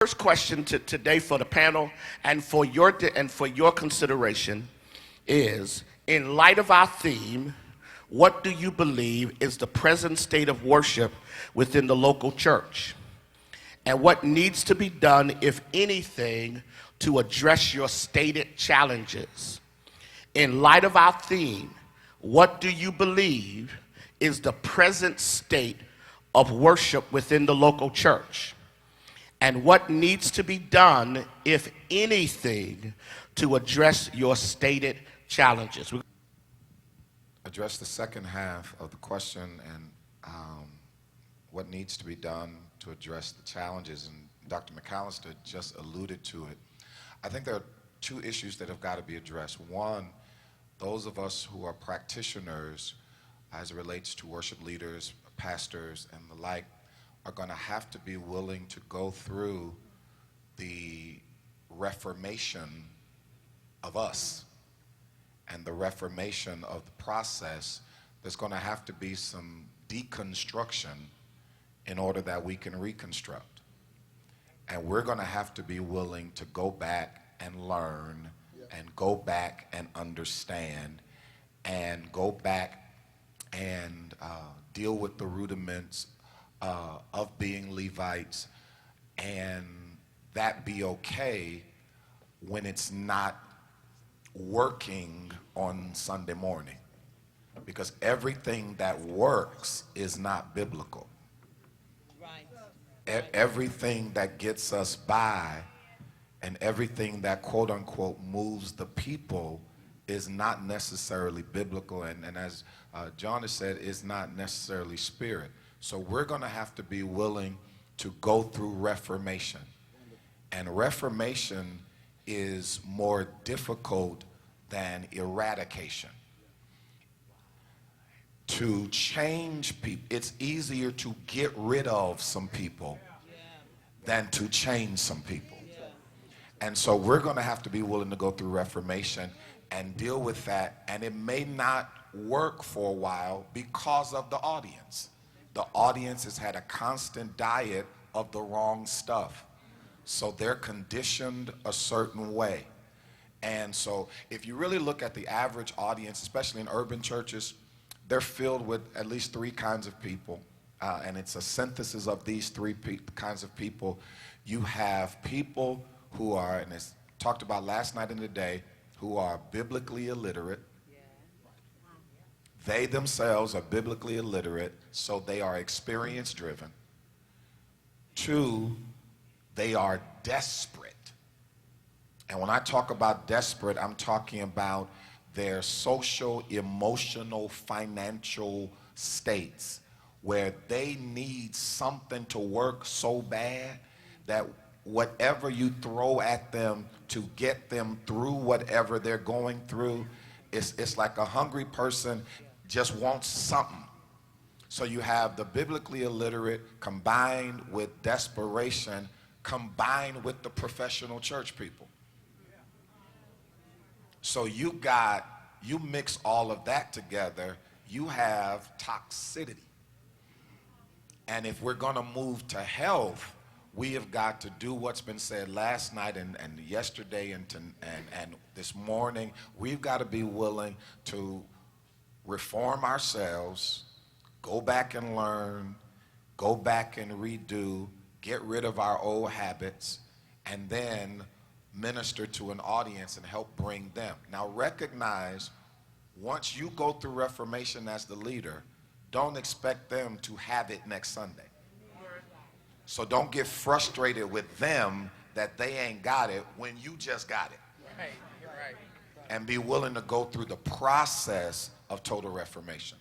First question today for the panel and for your consideration is, in light of our theme, what do you believe is the present state of worship within the local church? And what needs to be done, if anything, to address your stated challenges? In light of our theme, what do you believe is the present state of worship within the local church? And what needs to be done, if anything, to address your stated challenges? Address the second half of the question and what needs to be done to address the challenges. And Dr. McAllister just alluded to it. I think there are two issues that have got to be addressed. One, those of us who are practitioners as it relates to worship leaders, pastors, and the like, are going to have to be willing to go through the reformation of us and the reformation of the process. There's going to have to be some deconstruction in order that we can reconstruct. And we're going to have to be willing to go back and learn and go back and understand and go back and deal with the rudiments of being Levites, and that be okay when it's not working on Sunday morning, because everything that works is not biblical. Right. Everything that gets us by and everything that quote unquote moves the people is not necessarily biblical, and as John has said, is not necessarily spirit. So we're going to have to be willing to go through reformation. And reformation is more difficult than eradication. To change people, it's easier to get rid of some people than to change some people. And so we're going to have to be willing to go through reformation and deal with that. And it may not work for a while because of the audience. The audience has had a constant diet of the wrong stuff. So they're conditioned a certain way. And so if you really look at the average audience, especially in urban churches, they're filled with at least three kinds of people. And it's a synthesis of these three kinds of people. You have people who are, and it's talked about last night and today, who are biblically illiterate. They themselves are biblically illiterate, so they are experience driven. Two, they are desperate. And when I talk about desperate, I'm talking about their social, emotional, financial states where they need something to work so bad that whatever you throw at them to get them through whatever they're going through, it's like a hungry person just wants something. So you have the biblically illiterate combined with desperation, combined with the professional church people. So you mix all of that together, you have toxicity. And if we're going to move to health, we have got to do what's been said last night and yesterday and this morning. We've got to be willing to reform ourselves, go back and learn, go back and redo, get rid of our old habits, and then minister to an audience and help bring them. Now recognize, once you go through reformation as the leader, don't expect them to have it next Sunday. So don't get frustrated with them that they ain't got it when you just got it. Right. And be willing to go through the process of total reformation.